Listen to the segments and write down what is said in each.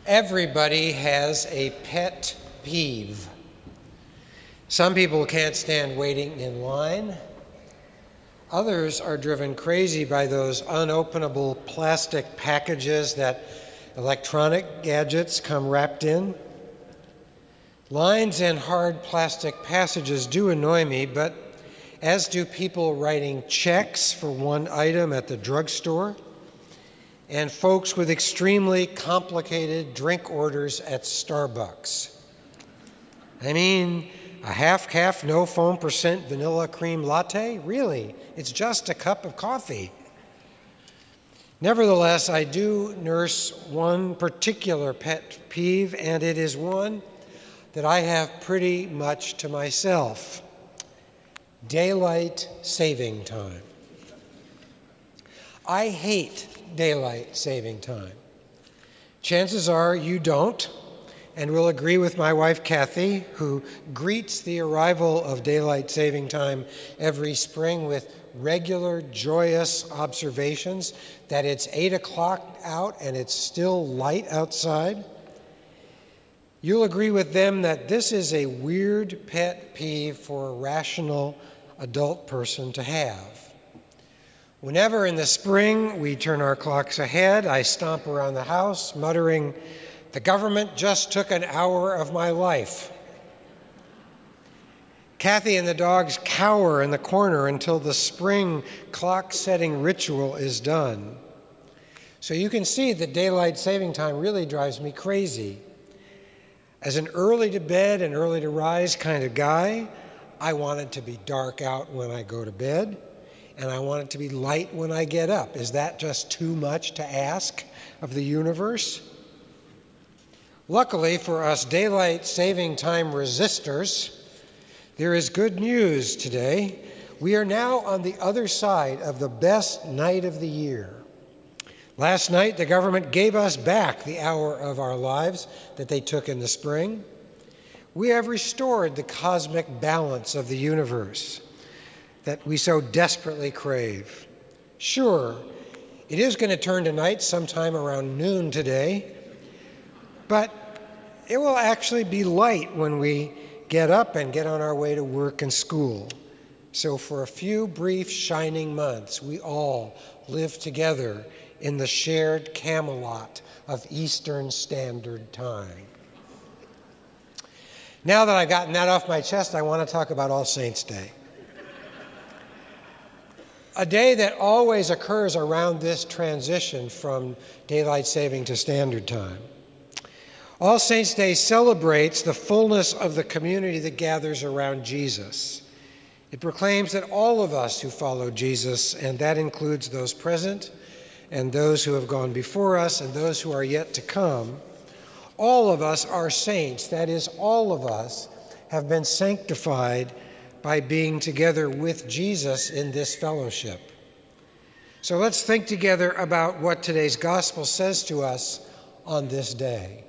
Everybody has a pet peeve. Some people can't stand waiting in line. Others are driven crazy by those unopenable plastic packages that electronic gadgets come wrapped in. Lines and hard plastic passages do annoy me, but as do people writing checks for one item at the drugstore, and folks with extremely complicated drink orders at Starbucks. I mean, a half-calf, no foam percent vanilla cream latte? Really? It's just a cup of coffee. Nevertheless, I do nurse one particular pet peeve, and it is one that I have pretty much to myself: daylight saving time. I hate daylight saving time. Chances are you don't, and will agree with my wife Kathy, who greets the arrival of daylight saving time every spring with regular, joyous observations that it's 8 o'clock out and it's still light outside. You'll agree with them that this is a weird pet peeve for a rational adult person to have. Whenever in the spring we turn our clocks ahead, I stomp around the house muttering, "The government just took an hour of my life." Kathy and the dogs cower in the corner until the spring clock-setting ritual is done. So you can see that daylight saving time really drives me crazy. As an early to bed and early to rise kind of guy, I want it to be dark out when I go to bed, and I want it to be light when I get up. Is that just too much to ask of the universe? Luckily for us daylight saving time resistors, there is good news today. We are now on the other side of the best night of the year. Last night, the government gave us back the hour of our lives that they took in the spring. We have restored the cosmic balance of the universe that we so desperately crave. Sure, it is going to turn to night sometime around noon today, but it will actually be light when we get up and get on our way to work and school. So for a few brief shining months, we all live together in the shared Camelot of Eastern Standard Time. Now that I've gotten that off my chest, I want to talk about All Saints' Day. A day that always occurs around this transition from daylight saving to standard time. All Saints' Day celebrates the fullness of the community that gathers around Jesus. It proclaims that all of us who follow Jesus, and that includes those present and those who have gone before us and those who are yet to come, all of us are saints. That is, all of us have been sanctified by being together with Jesus in this fellowship. So let's think together about what today's gospel says to us on this day.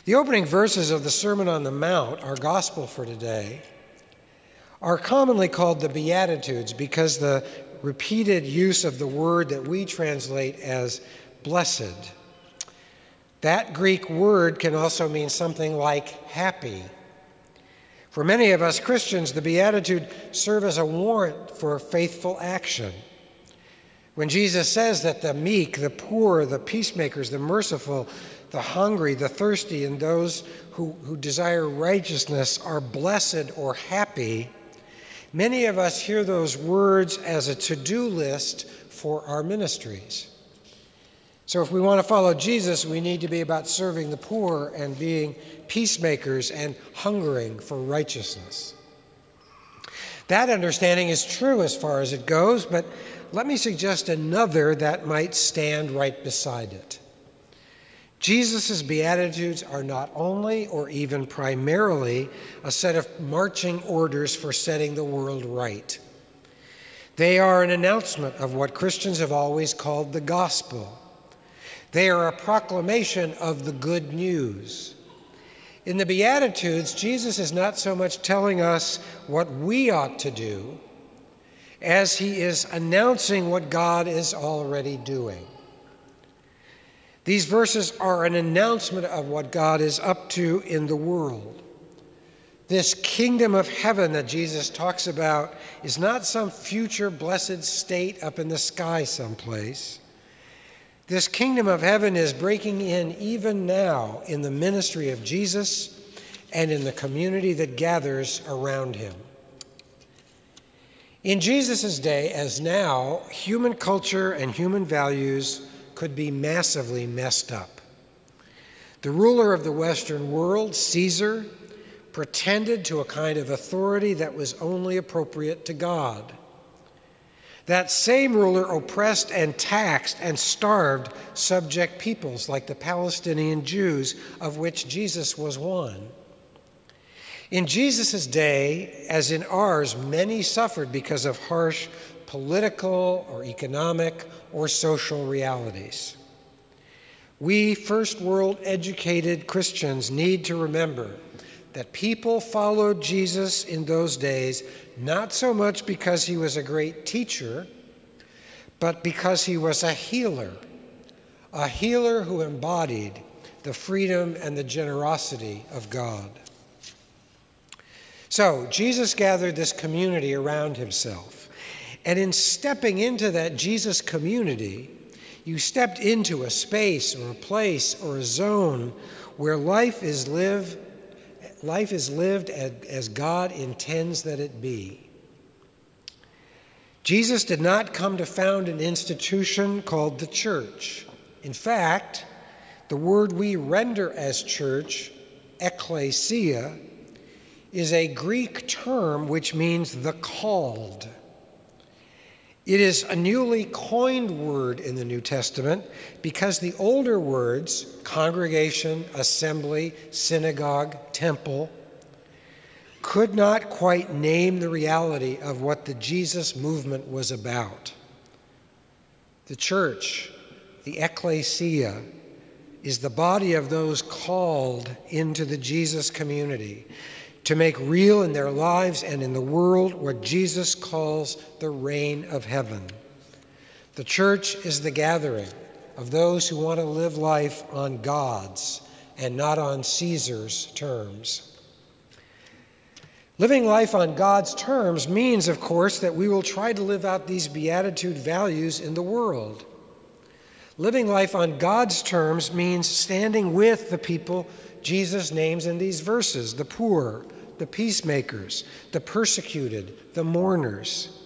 The opening verses of the Sermon on the Mount, our gospel for today, are commonly called the Beatitudes because the repeated use of the word that we translate as blessed. That Greek word can also mean something like happy. For many of us Christians, the Beatitude serve as a warrant for faithful action. When Jesus says that the meek, the poor, the peacemakers, the merciful, the hungry, the thirsty, and those who desire righteousness are blessed or happy, many of us hear those words as a to-do list for our ministries. So if we want to follow Jesus, we need to be about serving the poor and being peacemakers and hungering for righteousness. That understanding is true as far as it goes, but let me suggest another that might stand right beside it. Jesus' Beatitudes are not only or even primarily a set of marching orders for setting the world right. They are an announcement of what Christians have always called the gospel. They are a proclamation of the good news. In the Beatitudes, Jesus is not so much telling us what we ought to do as he is announcing what God is already doing. These verses are an announcement of what God is up to in the world. This kingdom of heaven that Jesus talks about is not some future blessed state up in the sky someplace. This kingdom of heaven is breaking in even now in the ministry of Jesus and in the community that gathers around him. In Jesus' day, as now, human culture and human values could be massively messed up. The ruler of the Western world, Caesar, pretended to a kind of authority that was only appropriate to God. That same ruler oppressed and taxed and starved subject peoples like the Palestinian Jews, of which Jesus was one. In Jesus' day, as in ours, many suffered because of harsh political or economic or social realities. We first world educated Christians need to remember that people followed Jesus in those days not so much because he was a great teacher, but because he was a healer who embodied the freedom and the generosity of God. So Jesus gathered this community around himself, and in stepping into that Jesus community, you stepped into a space or a place or a zone where life is lived as God intends that it be. Jesus did not come to found an institution called the church. In fact, the word we render as church, ecclesia, is a Greek term which means the called. It is a newly coined word in the New Testament because the older words, congregation, assembly, synagogue, temple, could not quite name the reality of what the Jesus movement was about. The church, the ecclesia, is the body of those called into the Jesus community to make real in their lives and in the world what Jesus calls the reign of heaven. The church is the gathering of those who want to live life on God's and not on Caesar's terms. Living life on God's terms means, of course, that we will try to live out these beatitude values in the world. Living life on God's terms means standing with the people Jesus names in these verses: the poor, the peacemakers, the persecuted, the mourners.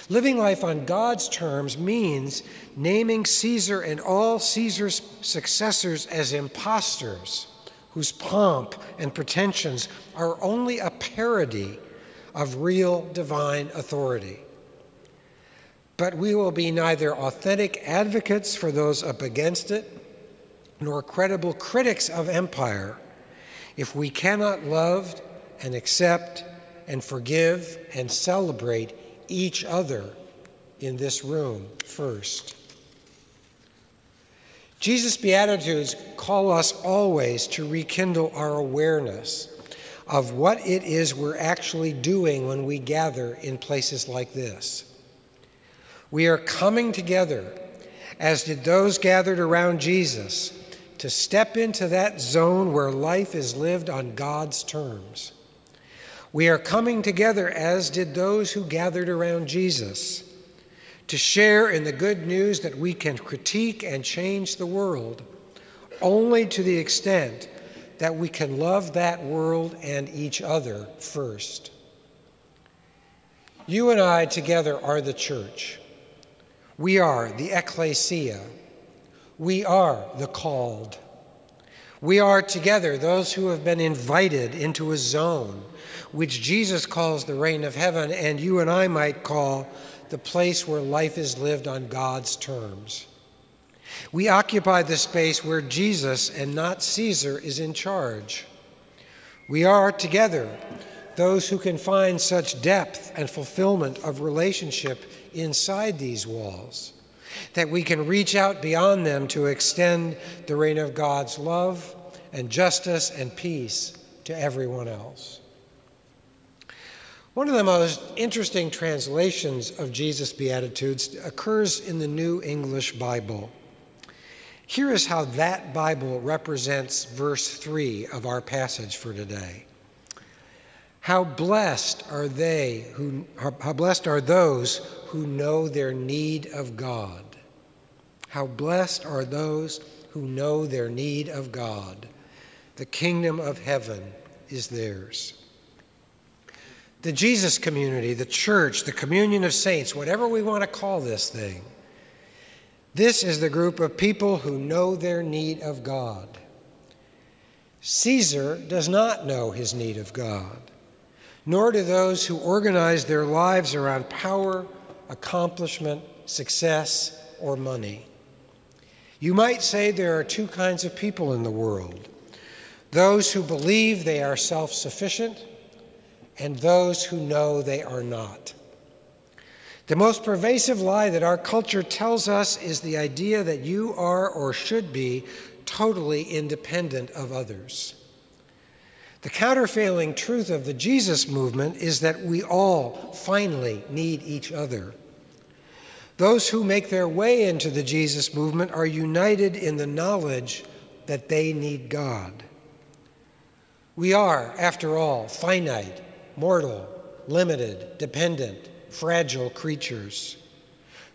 Living life on God's terms means naming Caesar and all Caesar's successors as impostors, whose pomp and pretensions are only a parody of real divine authority. But we will be neither authentic advocates for those up against it, nor credible critics of empire, if we cannot love and accept and forgive and celebrate each other in this room first. Jesus' Beatitudes call us always to rekindle our awareness of what it is we're actually doing when we gather in places like this. We are coming together, as did those gathered around Jesus, to step into that zone where life is lived on God's terms. We are coming together, as did those who gathered around Jesus, to share in the good news that we can critique and change the world only to the extent that we can love that world and each other first. You and I together are the church. We are the ecclesia. We are the called. We are together those who have been invited into a zone which Jesus calls the reign of heaven, and you and I might call the place where life is lived on God's terms. We occupy the space where Jesus and not Caesar is in charge. We are together those who can find such depth and fulfillment of relationship inside these walls that we can reach out beyond them to extend the reign of God's love and justice and peace to everyone else. One of the most interesting translations of Jesus' Beatitudes occurs in the New English Bible. Here is how that Bible represents verse 3 of our passage for today. How blessed are those who know their need of God. How blessed are those who know their need of God. The kingdom of heaven is theirs. The Jesus community, the church, the communion of saints, whatever we want to call this thing, this is the group of people who know their need of God. Caesar does not know his need of God, nor do those who organize their lives around power, accomplishment, success, or money. You might say there are two kinds of people in the world: those who believe they are self-sufficient and those who know they are not. The most pervasive lie that our culture tells us is the idea that you are or should be totally independent of others. The countervailing truth of the Jesus movement is that we all finally need each other. Those who make their way into the Jesus movement are united in the knowledge that they need God. We are, after all, finite, mortal, limited, dependent, fragile creatures.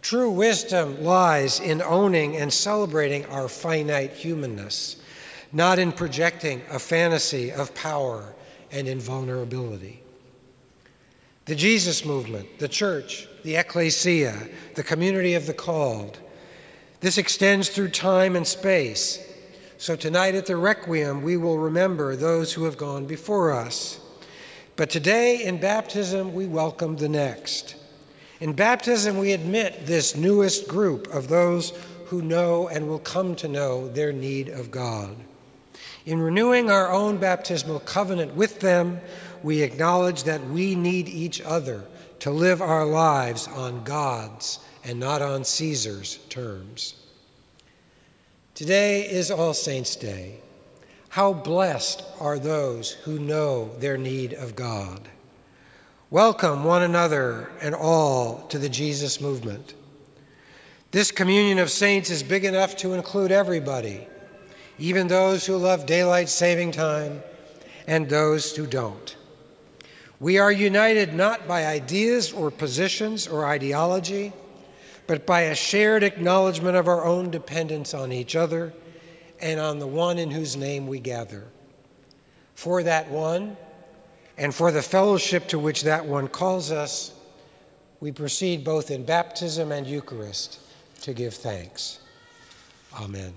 True wisdom lies in owning and celebrating our finite humanness, not in projecting a fantasy of power and invulnerability. The Jesus movement, the church, the ecclesia, the community of the called, this extends through time and space. So tonight at the Requiem, we will remember those who have gone before us. But today in baptism, we welcome the next. In baptism, we admit this newest group of those who know and will come to know their need of God. In renewing our own baptismal covenant with them, we acknowledge that we need each other to live our lives on God's and not on Caesar's terms. Today is All Saints' Day. How blessed are those who know their need of God. Welcome one another and all to the Jesus movement. This communion of saints is big enough to include everybody, even those who love daylight saving time and those who don't. We are united not by ideas or positions or ideology, but by a shared acknowledgement of our own dependence on each other and on the one in whose name we gather. For that one, and for the fellowship to which that one calls us, we proceed both in baptism and Eucharist to give thanks. Amen.